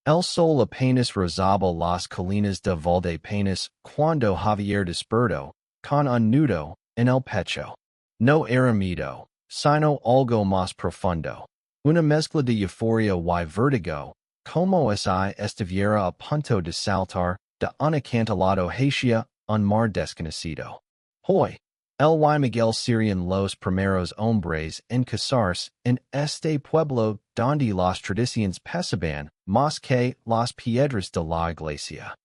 El sol apenas rozaba las colinas de Valdepenas cuando Javier despertó, con un nudo en el pecho. No era miedo, sino algo más profundo. Una mezcla de euforia y vértigo, como si estuviera a punto de saltar de un acantilado hacia un mar desconocido. Hoy, el y Miguel serían los primeros hombres en casarse en este pueblo donde las tradiciones pesaban más que las piedras de la iglesia.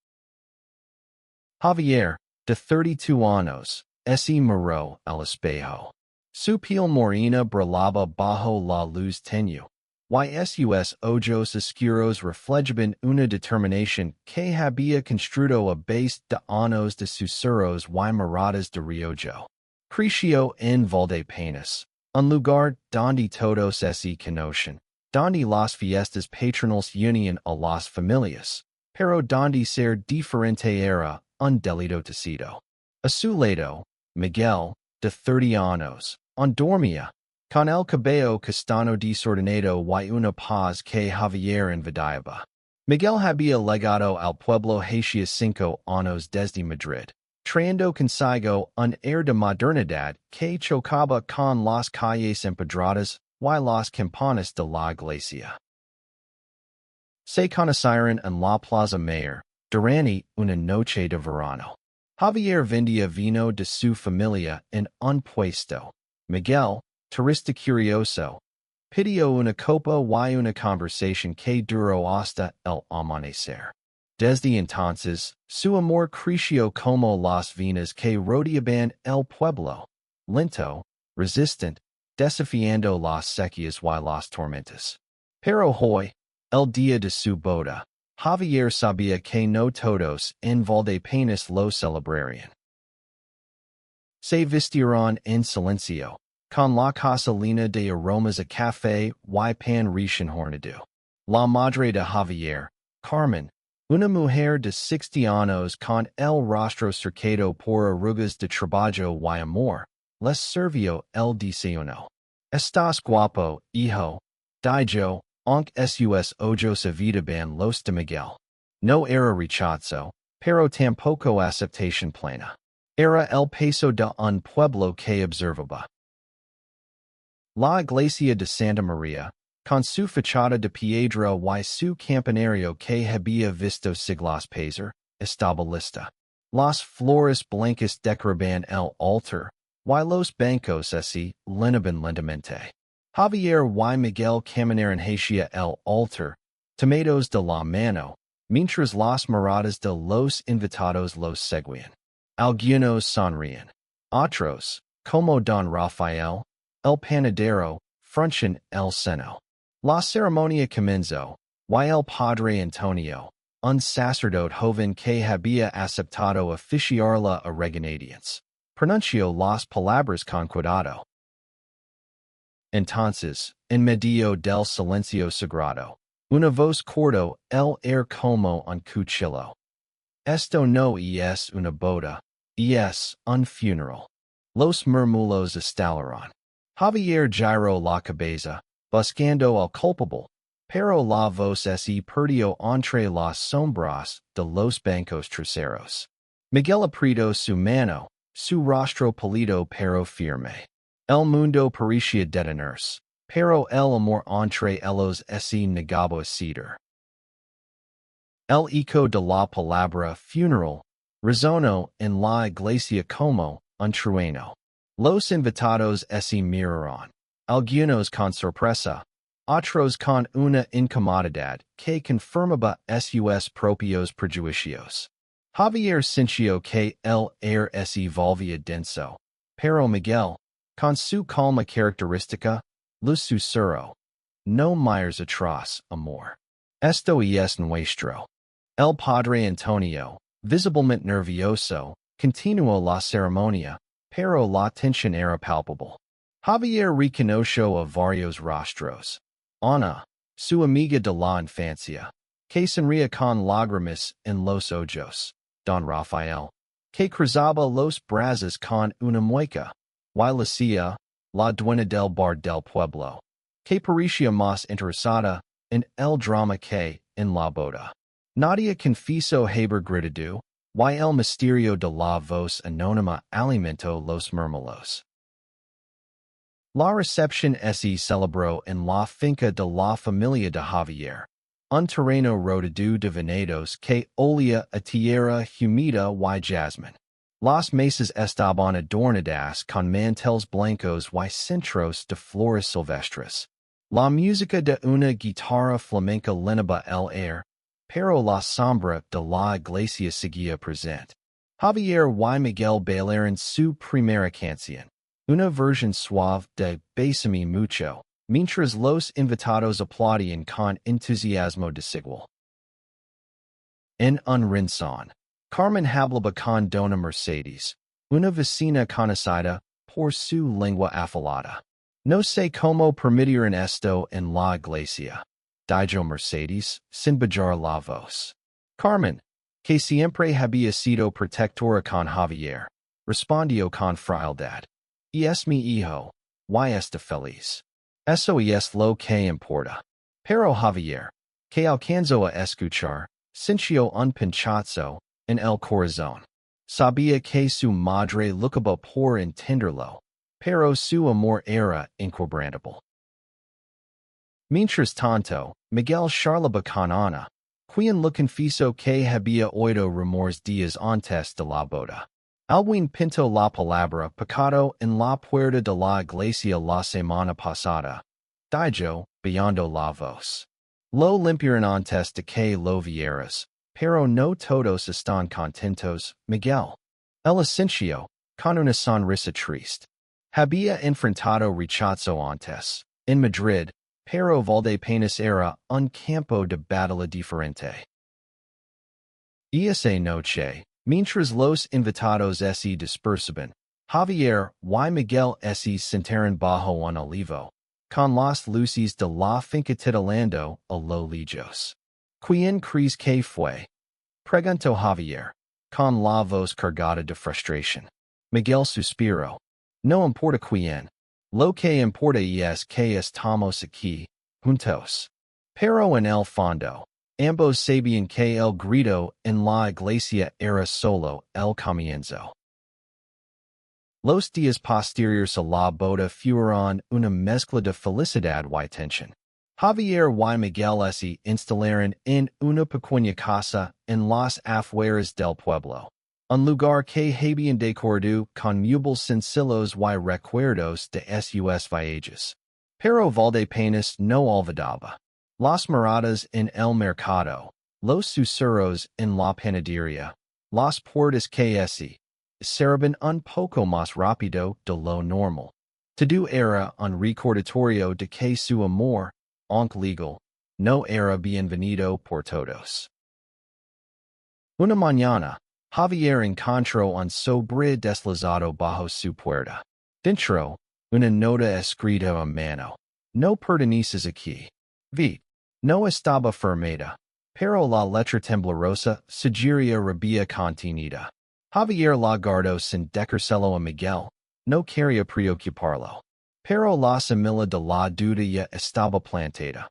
Javier, de 32 años, se miró al espejo. Su piel morena brillaba bajo la luz tenue, y sus ojos oscuros reflejaban una determinación que había construido a base de años de susurros y miradas de riollo. Creció en Valdepenas, un lugar donde todos se conocen, donde las fiestas patronales unían a las familias, pero donde ser diferente era un delito tecido. A su lado, Miguel, de 30 años, dormía, con el cabello castaño desordenado y una paz que Javier envidiaba. Miguel había llegado al pueblo hacia 5 años desde Madrid, trayendo consigo un air de modernidad que chocaba con las calles empedradas y las campanas de la iglesia. Se conocieron en la Plaza Mayor, durante una noche de verano. Javier vendía vino de su familia en un puesto. Miguel, turista curioso, pidió una copa y una conversación que duró hasta el amanecer. Desde entonces, su amor creció como las venas que rodeaban el pueblo, lento, resistente, desafiando las sequías y las tormentas. Pero hoy, el día de su boda, Javier sabía que no todos en Valdepenas lo celebrarían. Se vistieron en silencio, con la casa llena de aromas a café y pan recién horneado. La madre de Javier, Carmen, una mujer de 60 años con el rostro cercado por arrugas de trabajo y amor, les sirvió el desayuno. Estás guapo, hijo, dijo, aunque sus ojos evitaban los de Miguel. No era rechazo, pero tampoco aceptación plena. Era el peso de un pueblo que observaba. La iglesia de Santa María, con su fachada de piedra y su campanario que había visto siglos pasar, estaba lista. Las flores blancas decoraban el altar, y los bancos se llenaban lentamente. Javier y Miguel caminaron hacia el altar, tomados de la mano, mientras las miradas de los invitados los seguían. Algunos sonrían. Otros, como Don Rafael, el panadero, fruncían el seno. La ceremonia comenzó, y el padre Antonio, un sacerdote joven que había aceptado oficiarla a regañadientes, pronunció las palabras con cuidado. Entonces, en medio del silencio sagrado, una voz cortó el air como un cuchillo. Esto no es una boda, es un funeral. Los murmullos estallaron. Javier giró la cabeza, buscando al culpable, pero la voz se perdió entre las sombras de los bancos traseros. Miguel apretó su mano, su rostro pálido pero firme. El mundo parecía detenerse, pero el amor entre ellos se negaba a ceder. El eco de la palabra funeral resonó en la iglesia como un trueno. Los invitados se miraron, algunos con sorpresa, otros con una incomodidad que confirmaba sus propios prejuicios. Javier sintió que el air se volvía denso, pero Miguel, con su calma característica, lo susurró. No mires atrás, amor. Esto es nuestro. El padre Antonio, visiblemente nervioso, continuó la ceremonia, pero la tensión era palpable. Javier reconoció a varios rostros. Ana, su amiga de la infancia, que sonría con lágrimas en los ojos. Don Rafael, que cruzaba los brazos con una mueca. Y Lucia, la dueña del bar del pueblo, que parecía más interesada en el drama que en la boda. Nadia confieso haber gritado, y el misterio de la voz anónima alimentó los murmullos. La recepción se celebró en la finca de la familia de Javier, un terreno rodeado de venados que olía a tierra humida y jasmine. Las mesas estaban adornadas con manteles blancos y centros de flores silvestres. La música de una guitarra flamenca llenaba el aire, pero la sombra de la iglesia seguía presente. Javier y Miguel bailaron su primera canción, una versión suave de Bésame mucho, mientras los invitados aplaudían con entusiasmo desigual. En un rincón, Carmen hablaba con Dona Mercedes, una vecina conocida por su lengua afilada. No sé cómo permitieron esto en la iglesia, dijo Mercedes, sin bajar la voz. Carmen, que siempre había sido protectora con Javier, respondió con frialdad. Y es mi hijo, y está feliz. Eso es lo que importa. Pero Javier, que alcanzó a escuchar, sintió un pinchazo en el corazón. Sabía que su madre lucaba por entenderlo, pero su amor era inquebrantable. Mientras tanto, Miguel charlaba con Ana, quien le confesó que había oído rumores días antes de la boda. Alwin pinto la palabra pecado en la puerta de la iglesia la semana pasada, dijo, bajando la voz. Lo limpiaron antes de que lo vieras, pero no todos están contentos, Miguel. El asencio, con una sonrisa triste, había enfrentado rechazo antes, en Madrid, pero Valdepenas era un campo de batalla diferente. Y esa noche, mientras los invitados se dispersaban, Javier y Miguel se sentaron bajo un olivo, con las luces de la finca titilando a lo lejos. ¿Quién crees que fue? Preguntó Javier, con la voz cargada de frustración. Miguel suspiró. No importa quién. Lo que importa es que estamos aquí, juntos. Pero en el fondo, ambos sabían que el grito en la iglesia era solo el comienzo. Los días posteriores a la boda fueron una mezcla de felicidad y tensión. Javier y Miguel se instalaron en una pequeña casa en las afueras del pueblo, un lugar que habían decorado con muebles sencillos y recuerdos de sus viajes. Pero Valdepenas no olvidaba. Las miradas en el mercado, los susurros en la panadería, las puertas que se cerraban un poco más rápido de lo normal. Todo era un recordatorio de que su amor, aunque legal, no era bienvenido por todos. Una mañana, Javier encontró un sobre deslizado bajo su puerta. Dentro, una nota escrita a mano. No perteneces aquí. V. No estaba firmada, pero la letra temblorosa sugería rabia contenida. Javier la guardó sin decírselo a Miguel. No quería preocuparlo. Pero la semilla de la duda ya estaba plantada.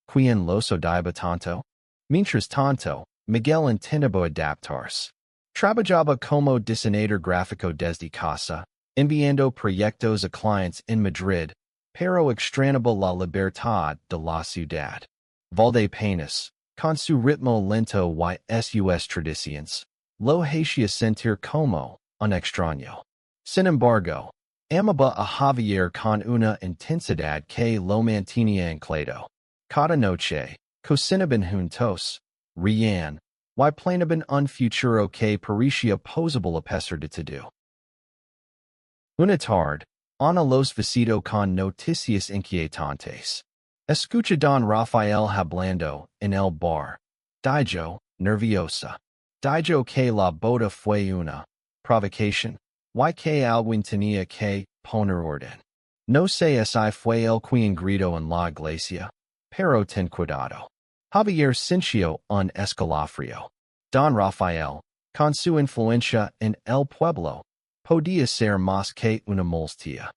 ¿Quién los odiaba tanto? Mientras tanto, Miguel intentaba adaptarse. Trabajaba como diseñador gráfico desde casa, enviando proyectos a clientes en Madrid, pero extrañaba la libertad de la ciudad. Valdepenas, con su ritmo lento y sus tradiciones, lo hacía sentir como un extraño. Sin embargo, amaba a Javier con una intensidad que lo mantenía anclado. Cada noche, cocinaban juntos, reían, y planeaban un futuro que parecía posible a pesar de todo. Una tarde, Ana los visitó con noticias inquietantes. Escucha don Rafael hablando en el bar. Dijo, nerviosa. Dijo que la boda fue una provocación, y que alguien tenía que poner orden. No sé si fue el quien gritó en la iglesia, pero ten cuidado. Javier sintió un escalofrío. Don Rafael, con su influencia en el pueblo, podía ser más que una molestia.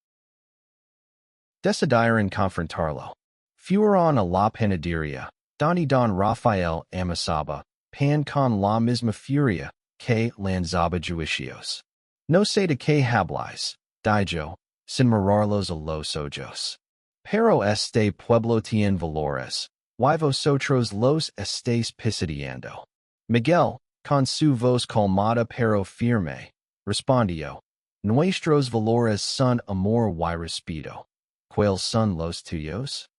Decidieron confrontarlo. Fueron a la panadería, Donnie Don Rafael Amasaba, Pan con la misma furia, que lanzaba juicios. No sé de qué habláis, dijo, sin mirarlos a los ojos. Pero este pueblo tiene valores, y vosotros los estáis pisoteando. Miguel, con su voz calmada pero firme, respondió, nuestros valores son amor y respeto. ¿Cuáles son los tuyos?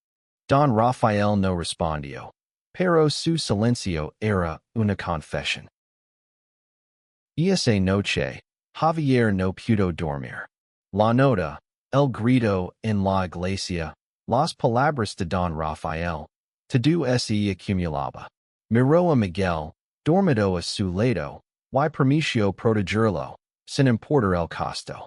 Don Rafael no respondió, pero su silencio era una confesión. Esa noche, Javier no pudo dormir. La nota, el grito en la iglesia, las palabras de Don Rafael, todo se acumulaba. Miró a Miguel, dormido a su lado, y permitió protegerlo, sin importar el costo.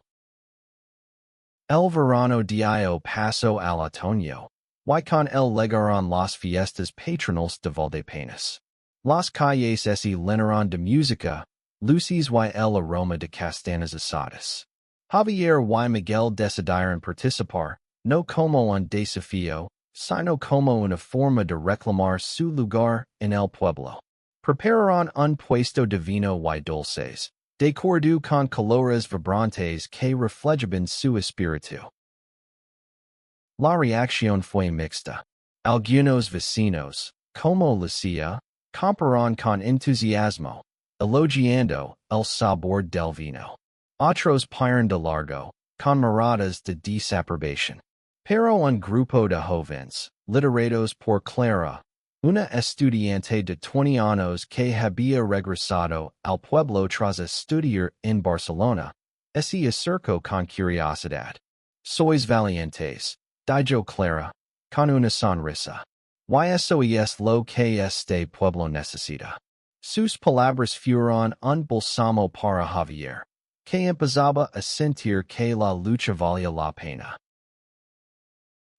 El verano dio paso al otoño, y con él llegaron las fiestas patronales de Valdepenas. Las calles se llenaron de música, luces y el aroma de castañas asadas. Javier y Miguel decidieron participar, no como un desafío, sino como una forma de reclamar su lugar en el pueblo. Prepararon un puesto de vino y dulces, de acuerdo con colores vibrantes que reflejaban su espíritu. La reacción fue mixta. Algunos vecinos, como Lucia, compararon con entusiasmo, elogiando el sabor del vino. Otros pasaron de largo, con miradas de desaprobación. Pero un grupo de jóvenes, liderados por Clara, una estudiante de 20 años que había regresado al pueblo tras estudiar en Barcelona, se acercó con curiosidad. Sois valientes, dijo Clara, con una sonrisa. Y eso es lo que este pueblo necesita. Sus palabras fueron un bálsamo para Javier, que empezaba a sentir que la lucha valía la pena.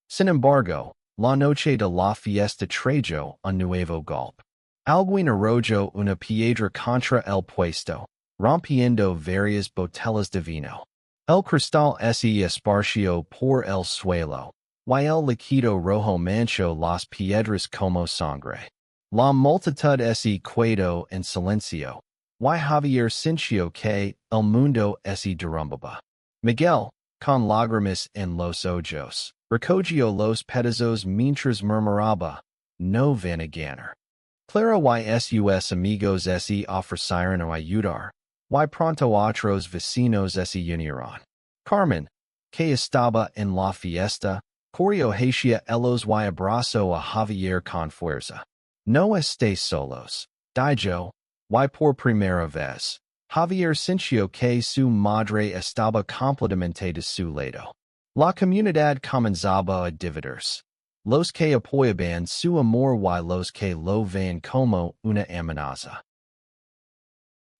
Sin embargo, la noche de la fiesta trajo un nuevo golpe. Alguien arrojó una piedra contra el puesto, rompiendo varias botellas de vino. El cristal se esparció por el suelo, y el líquido rojo manchó las piedras como sangre. La multitud se quedó en silencio, y Javier sintió que el mundo se derrumbaba. Miguel, con lágrimas en los ojos, recogió los pedazos mientras murmuraba, no van a ganar. Clara y sus amigos se ofrecieron a ayudar, y pronto otros vecinos se unieron. Carmen, que estaba en la fiesta, corrió hacia ellos y abrazó a Javier con fuerza. No estés solos, dijo, y por primera vez, Javier sintió que su madre estaba completamente de su lado. La comunidad comenzaba a dividirse. Los que apoyaban su amor y los que lo ven como una amenaza.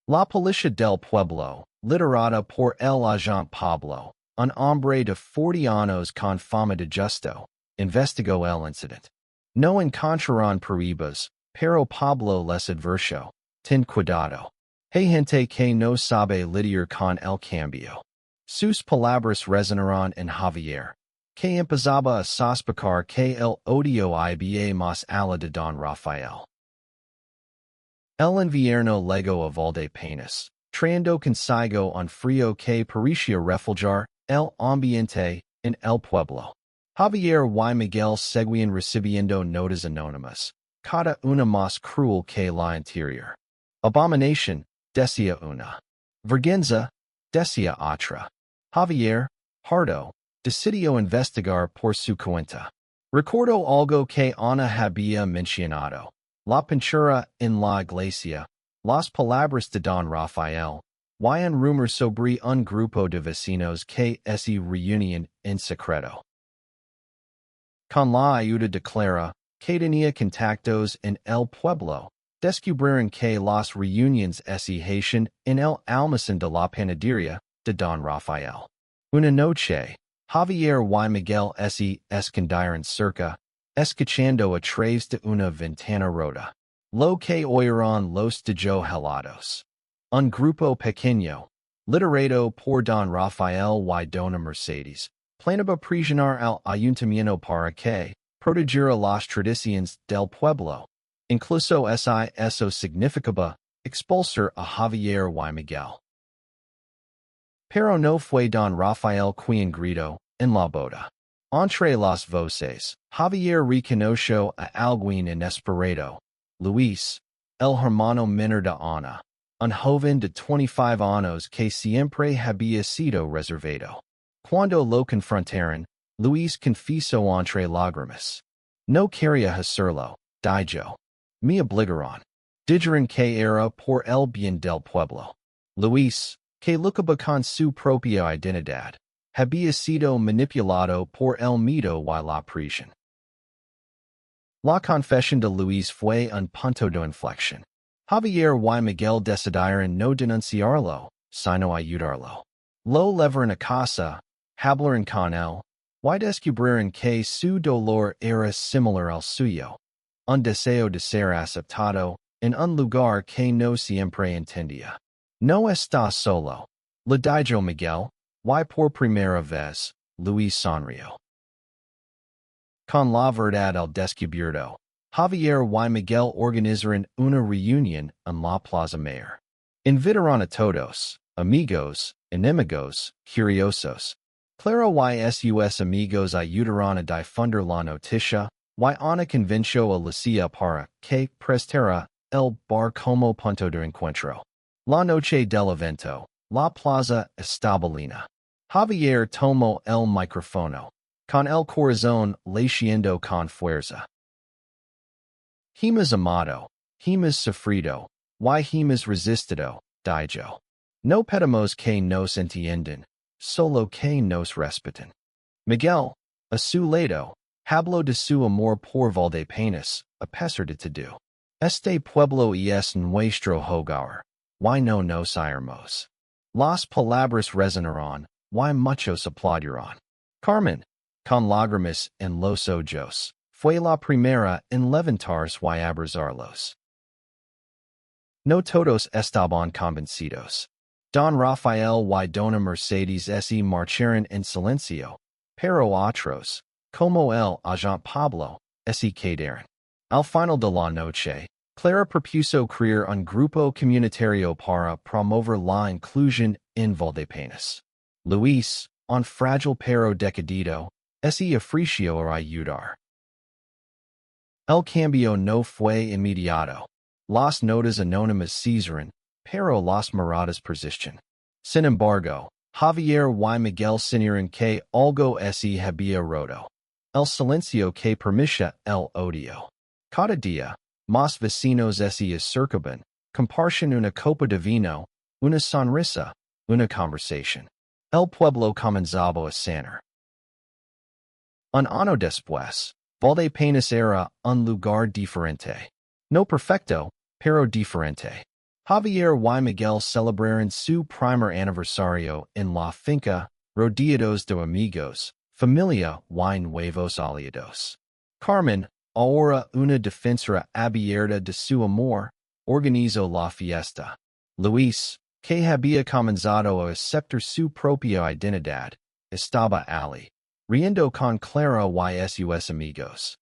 La policía del pueblo, liderada por el agente Pablo, un hombre de 40 años con fama de justo, investigó el incidente. No encontraron pruebas, pero Pablo les advirtió, ten cuidado. Hay gente que no sabe lidiar con el cambio. Sus palabras resonaron en Javier, que empezaba a sospechar que el odio iba más allá de Don Rafael. El invierno llegó a Valdepenas, trayendo consigo un frío que parecía refugiar el ambiente en el pueblo. Javier y Miguel seguían recibiendo notas anónimas, cada una más cruel que la anterior. Abominación, decía una. Vergüenza, decía otra. Javier, harto, decidió investigar por su cuenta. Recordó algo que Ana había mencionado. La pintura en la iglesia, las palabras de Don Rafael, y un rumor sobre un grupo de vecinos que se reunían en secreto. Con la ayuda de Clara, que tenía contactos en el pueblo, descubrieron que las reuniones se hacían en el almacén de la panadería de Don Rafael. Una noche, Javier y Miguel se escondieron cerca, escuchando a través de una ventana rota. Lo que oyeron los dejó helados. Un grupo pequeño, liderado por Don Rafael y Dona Mercedes, planeaba presionar al ayuntamiento para que, proteger las tradiciones del pueblo, incluso si eso significaba expulsar a Javier y Miguel. Pero no fue don Rafael quien gritó en la boda. Entre las voces, Javier reconoció a alguien inesperado, Luis, el hermano menor de Ana, un joven de 25 años que siempre había sido reservado. Cuando lo confrontaron, Luis confesó entre lágrimas. No quería hacerlo, dijo. Me obligaron. Dijeron que era por el bien del pueblo. Luis, que lucaba con su propia identidad, había sido manipulado por el miedo y la presión. La confesión de Luis fue un punto de inflexión. Javier y Miguel decidieron no denunciarlo, sino ayudarlo. Lo llevaron a casa, hablaron con él, y descubrieron que su dolor era similar al suyo. Un deseo de ser aceptado en un lugar que no siempre entendía. No está solo, le dijo Miguel, y por primera vez, Luis sonrió. Con la verdad al descubierto, Javier y Miguel organizaron una reunión en la Plaza Mayor. Invitaron a todos, amigos, enemigos, curiosos. Claro y sus amigos ayudaron a difundir la noticia, y Ana convenció a Lucia para que prestara el bar como punto de encuentro. La noche del evento, la plaza estaba llena. Javier tomó el micrófono, con el corazón latiendo con fuerza. Hemos amado, hemos sufrido, y hemos resistido, dijo. No pedimos que nos entiendan, solo que nos respeten. Miguel, a su lado, habló de su amor por Valdepenas, a pesar de todo. Este pueblo es nuestro hogar, y no nos iremos. Las palabras resonaron, y muchos aplaudieron. Carmen, con lágrimas en los ojos, fue la primera en levantarse y abrazarlos. No todos estaban convencidos. Don Rafael y Dona Mercedes se marcharon en silencio, pero otros, como el agente Pablo, se quedaron. Al final de la noche, Clara propuso crear un grupo comunitario para promover la inclusión en Valdepenas. Luis, un frágil pero decidido, se ofreció a ayudar. El cambio no fue inmediato. Las notas anónimas cesaron, pero las miradas persisten. Sin embargo, Javier y Miguel sintieron que algo se había roto. El silencio que permitía el odio. Cada día, más vecinos se acercaban, compartían una copa de vino, una sonrisa, una conversación. El pueblo comenzaba a sanar. Un año después, Valdepenas era un lugar diferente. No perfecto, pero diferente. Javier y Miguel celebraron su primer aniversario en la finca, rodeados de amigos, familia y nuevos aliados. Carmen, ahora una defensora abierta de su amor, organizó la fiesta. Luis, que había comenzado a aceptar su propia identidad, estaba allí, riendo con Clara y sus amigos.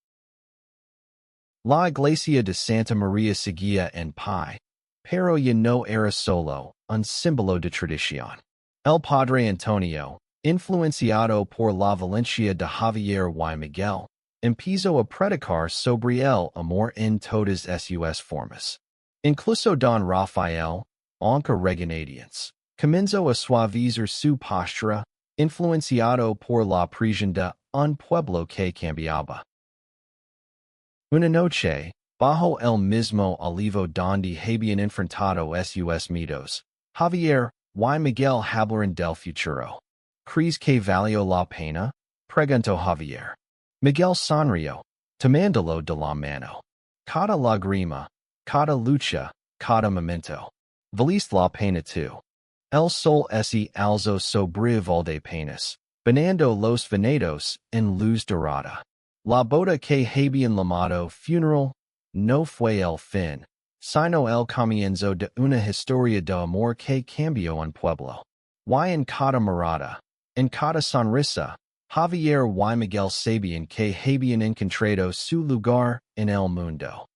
La iglesia de Santa María seguía en pie, pero ya no era solo un símbolo de tradición. El padre Antonio, influenciado por la valencia de Javier y Miguel, empezó a predicar sobre el amor en todas sus formas. Incluso don Rafael, aunque regañadientes, comenzó a suavizar su postura, influenciado por la presión de un pueblo que cambiaba. Una noche, bajo el mismo olivo donde habían enfrentado sus miedos, Javier y Miguel hablaron del futuro. ¿Crees que valió la pena? Preguntó Javier. Miguel sonrió, tomándolo de la mano. Cada lágrima, cada lucha, cada momento. Valiste la pena tú. El sol se alzó sobre Valdepenas, bañando los venados en luz dorada. La boda que habían llamado funeral no fue el fin, sino el comienzo de una historia de amor que cambió un pueblo. Y en cada mirada, en cada sonrisa, Javier y Miguel Sabian que habían encontrado su lugar en el mundo.